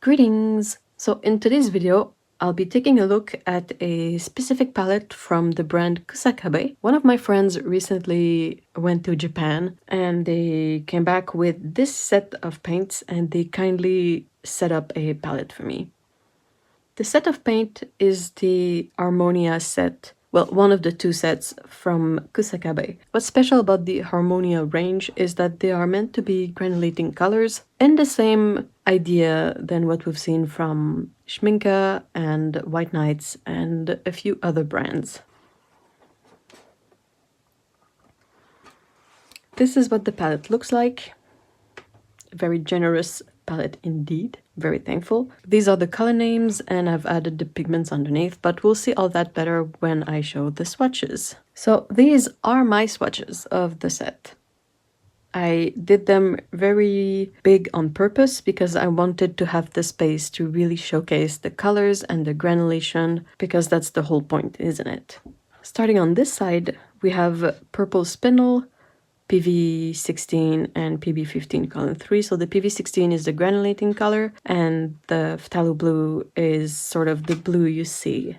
Greetings! So in today's video, I'll be taking a look at a specific palette from the brand Kusakabe. One of my friends recently went to Japan and they came back with this set of paints and they kindly set up a palette for me. The set of paint is the Harmonia set. Well, one of the two sets from Kusakabe. What's special about the Harmonia range is that they are meant to be granulating colors and the same idea than what we've seen from Schminke and White Nights and a few other brands. This is what the palette looks like. A very generous palette indeed. Very thankful. These are the color names and I've added the pigments underneath, but we'll see all that better when I show the swatches. So these are my swatches of the set. I did them very big on purpose because I wanted to have the space to really showcase the colors and the granulation, because that's the whole point, isn't it? Starting on this side, we have Purple Spindle, PV16 and PB15 color 3. So the PV16 is the granulating color and the phthalo blue is sort of the blue you see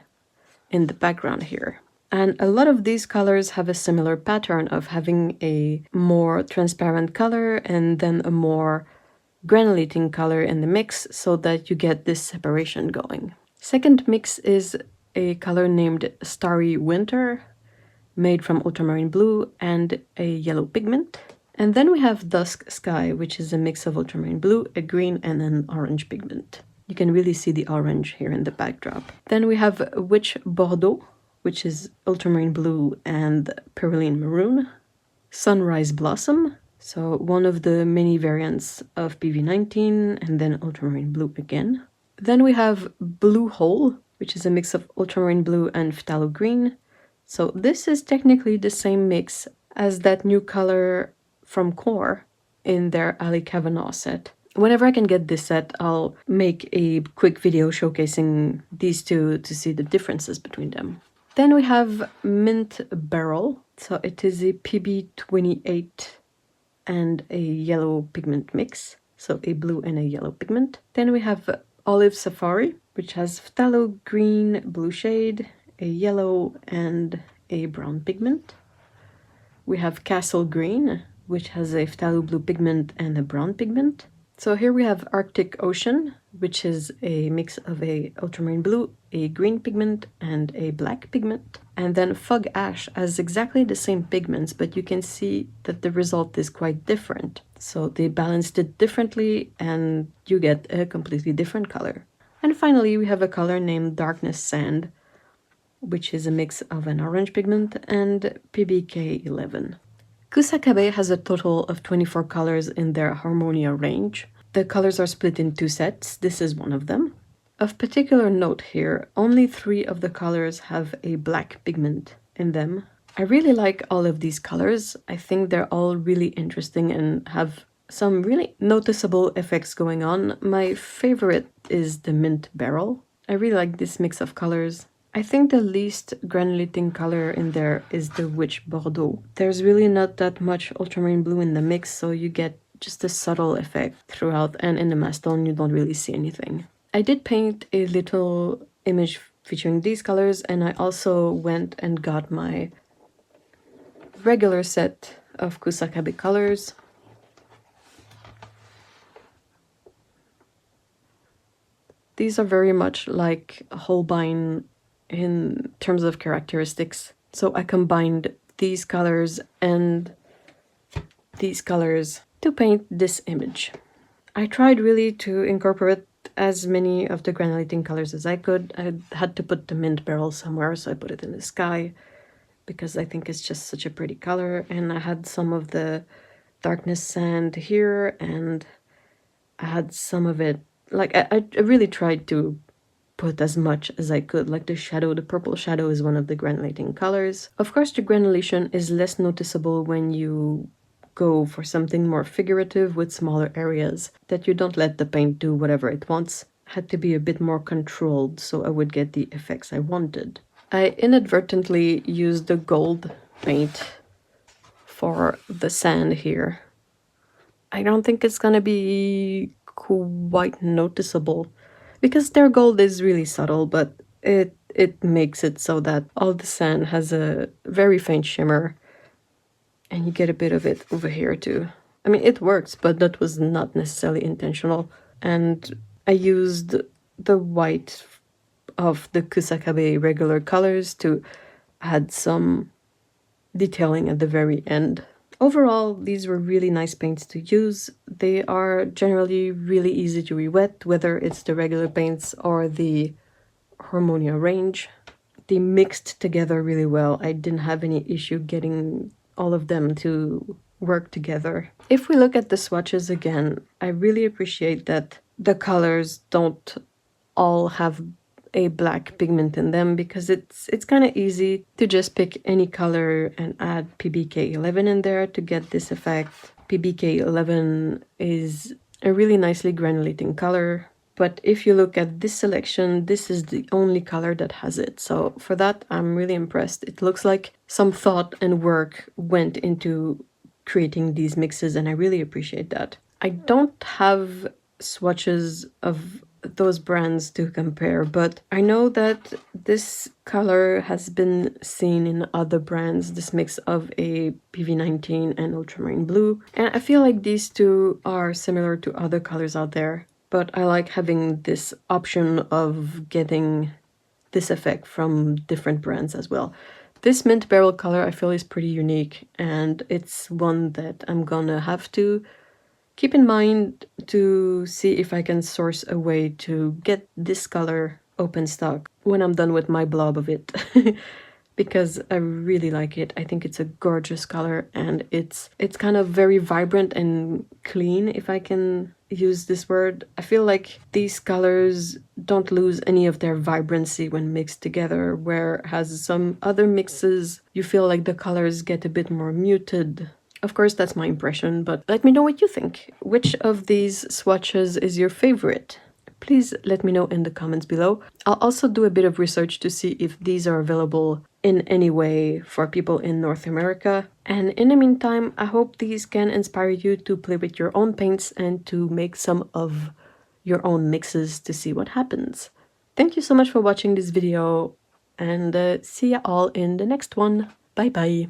in the background here. And a lot of these colors have a similar pattern of having a more transparent color and then a more granulating color in the mix so that you get this separation going. Second mix is a color named Starry Winter, made from ultramarine blue and a yellow pigment. And then we have Dusk Sky, which is a mix of ultramarine blue, a green and an orange pigment. You can really see the orange here in the backdrop. Then we have Witch Bordeaux, which is ultramarine blue and Perylene Maroon. Sunrise Blossom, so one of the many variants of PV19 and then ultramarine blue again. Then we have Blue Hole, which is a mix of ultramarine blue and phthalo green. So this is technically the same mix as that new color from Core in their Ali Kavanaugh set. Whenever I can get this set, I'll make a quick video showcasing these two to see the differences between them. Then we have Mint Beryl. So it is a PB28 and a yellow pigment mix. So a blue and a yellow pigment. Then we have Olive Safari, which has phthalo green blue shade, a yellow and a brown pigment. We have Castle Green, which has a phthalo blue pigment and a brown pigment. So here we have Arctic Ocean, which is a mix of a ultramarine blue, a green pigment and a black pigment. And then Fog Ash has exactly the same pigments, but you can see that the result is quite different. So they balanced it differently and you get a completely different color. And finally, we have a color named Darkness Sand, which is a mix of an orange pigment and PBK11. Kusakabe has a total of 24 colors in their Harmonia range. The colors are split in two sets. This is one of them. Of particular note here, only 3 of the colors have a black pigment in them. I really like all of these colors. I think they're all really interesting and have some really noticeable effects going on. My favorite is the Mint Beryl. I really like this mix of colors. I think the least granulating color in there is the Witch Bordeaux. There's really not that much ultramarine blue in the mix, so you get just a subtle effect throughout, and in the Mastone you don't really see anything. I did paint a little image featuring these colors, and I also went and got my regular set of Kusakabe colors. These are very much like Holbein in terms of characteristics. So I combined these colors and these colors to paint this image. I tried really to incorporate as many of the granulating colors as I could. I had to put the Mint Beryl somewhere, so I put it in the sky because I think it's just such a pretty color. And I had some of the Darkness Sand here, and I had some of it, like I really tried to put as much as I could, like the shadow. The purple shadow is one of the granulating colors. Of course, the granulation is less noticeable when you go for something more figurative with smaller areas, that you don't let the paint do whatever it wants. Had to be a bit more controlled so I would get the effects I wanted. I inadvertently used the gold paint for the sand here. I don't think it's gonna be quite noticeable because their gold is really subtle, but it makes it so that all the sand has a very faint shimmer, and you get a bit of it over here too. I mean, it works, but that was not necessarily intentional. And I used the white of the Kusakabe regular colors to add some detailing at the very end. Overall, these were really nice paints to use. They are generally really easy to re-wet, whether it's the regular paints or the Harmonia range. They mixed together really well. I didn't have any issue getting all of them to work together. If we look at the swatches again, I really appreciate that the colors don't all have a black pigment in them, because it's kind of easy to just pick any color and add PBK11 in there to get this effect. PBK11 is a really nicely granulating color, but if you look at this selection, this is the only color that has it. So for that, I'm really impressed. It looks like some thought and work went into creating these mixes, and I really appreciate that. I don't have swatches of those brands to compare, but I know that this color has been seen in other brands, this mix of a PV19 and ultramarine blue, and I feel like these two are similar to other colors out there, but I like having this option of getting this effect from different brands as well. This Mint Beryl color I feel is pretty unique, and it's one that I'm gonna have to keep in mind to see if I can source a way to get this color open stock when I'm done with my blob of it. Because I really like it. I think it's a gorgeous color, and it's kind of very vibrant and clean, if I can use this word. I feel like these colors don't lose any of their vibrancy when mixed together, whereas some other mixes you feel like the colors get a bit more muted. Of course, that's my impression, but let me know what you think. Which of these swatches is your favorite? Please let me know in the comments below. I'll also do a bit of research to see if these are available in any way for people in North America. And in the meantime, I hope these can inspire you to play with your own paints and to make some of your own mixes to see what happens. Thank you so much for watching this video, and see ya all in the next one. Bye bye.